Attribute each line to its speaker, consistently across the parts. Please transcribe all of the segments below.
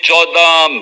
Speaker 1: 14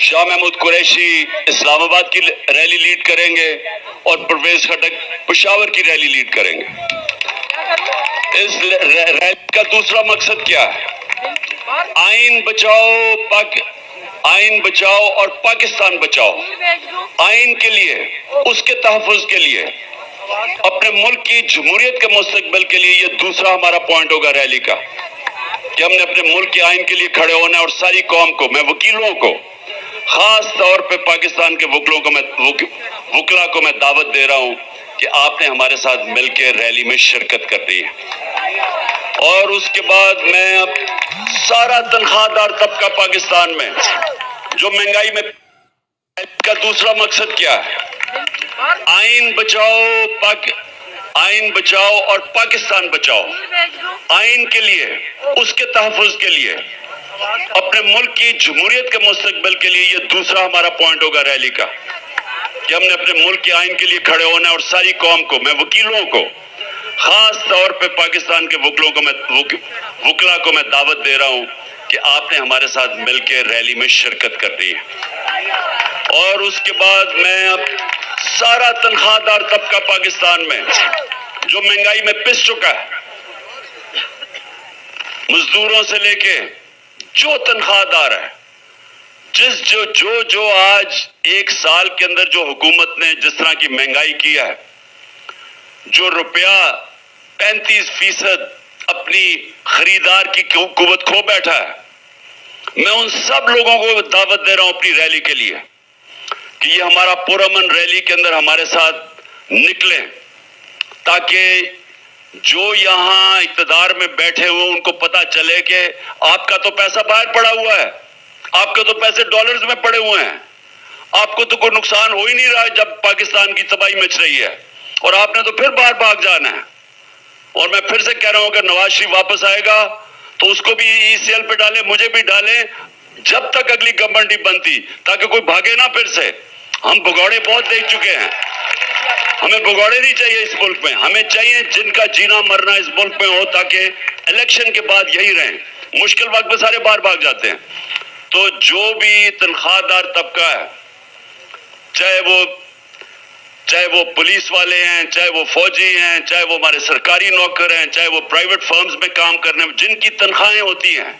Speaker 1: شاہ محمود قریشی اسلام آباد کی rally lead کریں گے اور پرویز خٹک پشاور کی ریلی لیڈ کریں گے۔ اس ریلی کا دوسرا مقصد کیا ہے؟ آئین بچاؤ اور پاکستان بچاؤ۔ آئین کے لیے، اس کے تحفظ کے لیے، اپنے ملک کی جمہوریت کے مستقبل کے لیے یہ دوسرا ہمارا پوائنٹ ہوگا ریلی کا، کہ ہم نے اپنے ملک کے آئین کے لیے کھڑے ہونا ہے اور ساری قوم کو، میں وکیلوں کو، خاص طور پہ پاکستان کے وکلا کو میں دعوت دے رہا ہوں کہ آپ نے ہمارے ساتھ مل کے ریلی میں شرکت کرنی ہے۔ اور اس کے بعد میں اب سارا تنخواہ دار طبقہ پاکستان میں جو مہنگائی میں، کا دوسرا مقصد کیا ہے؟ آئین بچاؤ اور پاکستان بچاؤ۔ آئین کے لیے، اس کے تحفظ کے لیے، اپنے ملک کی جمہوریت کے مستقبل کے لیے یہ دوسرا ہمارا پوائنٹ ہوگا ریلی کا، کہ ہم نے اپنے ملک کے آئین کے لیے کھڑے ہونا ہے اور ساری قوم کو، میں وکیلوں کو، خاص طور پہ پاکستان کے وکلا کو میں دعوت دے رہا ہوں کہ آپ نے ہمارے ساتھ مل کے ریلی میں شرکت کرنی ہے۔ اور اس کے بعد میں اب سارا تنخواہ دار طبقہ پاکستان میں جو مہنگائی میں پس چکا ہے، مزدوروں سے لے کے جو تنخواہ دار ہے، جو آج ایک سال کے اندر جو حکومت نے جس طرح کی مہنگائی کیا ہے، جو روپیہ 35% اپنی خریدار کی قوت کھو بیٹھا ہے، میں ان سب لوگوں کو دعوت دے رہا ہوں اپنی ریلی کے لیے کہ یہ ہمارا پرامن ریلی کے اندر ہمارے ساتھ نکلیں، تاکہ جو یہاں اقتدار میں بیٹھے ہوئے ان کو پتا چلے کہ آپ کا تو پیسہ باہر پڑا ہوا ہے، آپ کے تو پیسے ڈالرز میں پڑے ہوئے ہیں، آپ کو تو کوئی نقصان ہو ہی نہیں رہا ہے جب پاکستان کی تباہی مچ رہی ہے، اور آپ نے تو پھر باہر بھاگ جانا ہے۔ اور میں پھر سے کہہ رہا ہوں کہ نواز شریف واپس آئے گا تو اس کو بھی ECL پہ ڈالیں، مجھے بھی ڈالیں، جب تک اگلی گورنمنٹ نہیں بنتی، تاکہ کوئی بھاگے نہ پھر سے۔ ہم بھگوڑے بہت دیکھ چکے ہیں، ہمیں بھگوڑے نہیں چاہیے اس ملک میں، ہمیں چاہیے جن کا جینا مرنا اس ملک میں ہو، تاکہ الیکشن کے بعد یہی رہیں۔ مشکل وقت میں سارے باہر بھاگ جاتے ہیں۔ تو جو بھی تنخواہ دار طبقہ ہے، چاہے وہ پولیس والے ہیں، چاہے وہ فوجی ہیں، چاہے وہ ہمارے سرکاری نوکر ہیں، چاہے وہ پرائیویٹ فرمز میں کام کرنے، جن کی تنخواہیں ہوتی ہیں،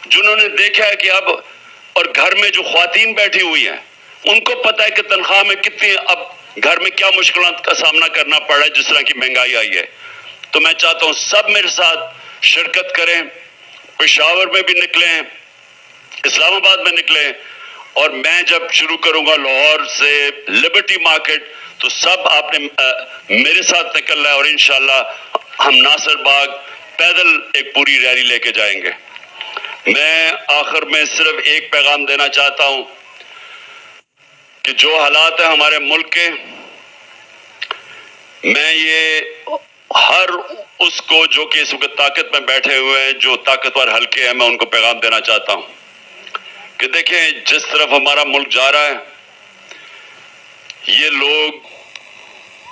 Speaker 1: جنہوں نے دیکھا ہے کہ اب، اور گھر میں جو خواتین بیٹھی ہوئی ہیں، ان کو پتہ ہے کہ تنخواہ میں کتنی، اب گھر میں کیا مشکلات کا سامنا کرنا پڑ رہا ہے جس طرح کی مہنگائی آئی ہے۔ تو میں چاہتا ہوں سب میرے ساتھ شرکت کریں، پشاور میں بھی نکلیں، اسلام آباد میں نکلیں، اور میں جب شروع کروں گا لاہور سے لبرٹی مارکیٹ، تو سب آپ نے میرے ساتھ نکلنا ہے، اور انشاءاللہ ہم ناصر باغ پیدل ایک پوری ریلی لے کے جائیں گے۔ میں آخر میں صرف ایک پیغام دینا چاہتا ہوں کہ جو حالات ہیں ہمارے ملک کے، میں یہ ہر اس کو جو کہ اس وقت طاقت میں بیٹھے ہوئے ہیں، جو طاقتور حلقے ہیں، میں ان کو پیغام دینا چاہتا ہوں کہ دیکھیں جس طرف ہمارا ملک جا رہا ہے، یہ لوگ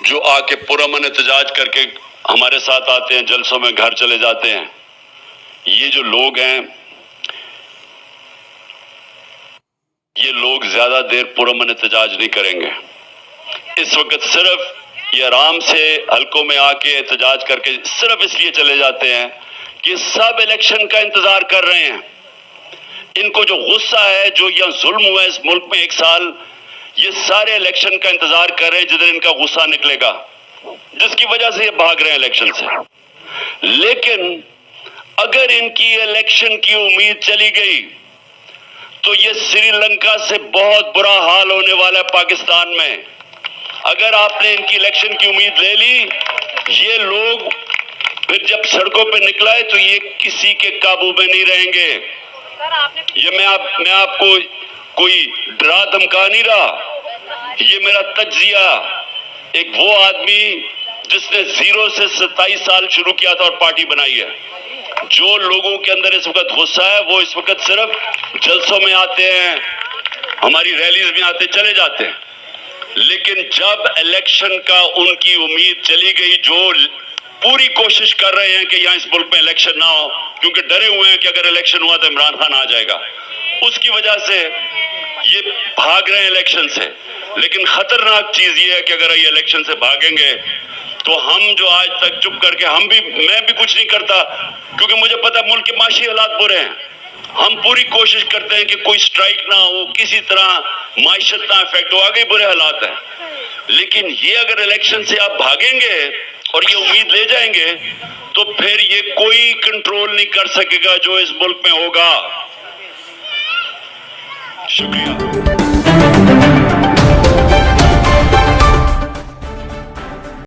Speaker 1: جو آ کے پرامن احتجاج کر کے ہمارے ساتھ آتے ہیں، جلسوں میں گھر چلے جاتے ہیں، یہ جو لوگ ہیں، یہ لوگ زیادہ دیر پرامن احتجاج نہیں کریں گے۔ اس وقت صرف یہ آرام سے حلقوں میں آ کے احتجاج کر کے صرف اس لیے چلے جاتے ہیں کہ سب الیکشن کا انتظار کر رہے ہیں۔ ان کو جو غصہ ہے، جو یہ ظلم ہوا ہے اس ملک میں ایک سال، یہ سارے الیکشن کا انتظار کر رہے ہیں جدھر ان کا غصہ نکلے گا، جس کی وجہ سے یہ بھاگ رہے ہیں الیکشن سے۔ لیکن اگر ان کی الیکشن کی امید چلی گئی تو یہ سری لنکا سے بہت برا حال ہونے والا ہے پاکستان میں۔ اگر آپ نے ان کی الیکشن کی امید لے لی، یہ لوگ پھر جب سڑکوں پہ نکلائے تو یہ کسی کے قابو میں نہیں رہیں گے۔ یہ میں آپ کو کوئی ڈرا دھمکا نہیں رہا، یہ میرا تجزیہ ایک وہ آدمی جس نے 0 سے 27 سال شروع کیا تھا اور پارٹی بنائی ہے۔ جو لوگوں کے اندر اس وقت غصہ ہے، وہ اس وقت صرف جلسوں میں آتے ہیں، ہماری ریلیز میں آتے چلے جاتے ہیں، لیکن جب الیکشن کا ان کی امید چلی گئی، جو پوری کوشش کر رہے ہیں کہ یہاں اس ملک میں الیکشن نہ ہو، کیونکہ ڈرے ہوئے ہیں کہ اگر الیکشن ہوا تو عمران خان آ جائے گا، اس کی وجہ سے یہ بھاگ رہے ہیں الیکشن سے، لیکن خطرناک چیز یہ ہے کہ اگر یہ الیکشن سے بھاگیں گے تو ہم جو آج تک چپ کر کے میں بھی کچھ نہیں کرتا، کیونکہ مجھے پتا ملک کے معاشی حالات برے ہیں، ہم پوری کوشش کرتے ہیں کہ کوئی سٹرائک نہ ہو، کسی طرح معیشت نہ افیکٹ ہو، آگے برے حالات ہیں، لیکن یہ اگر الیکشن سے آپ بھاگیں گے اور یہ امید لے جائیں گے تو پھر یہ کوئی کنٹرول نہیں کر سکے گا جو اس ملک میں ہوگا۔ شکریہ۔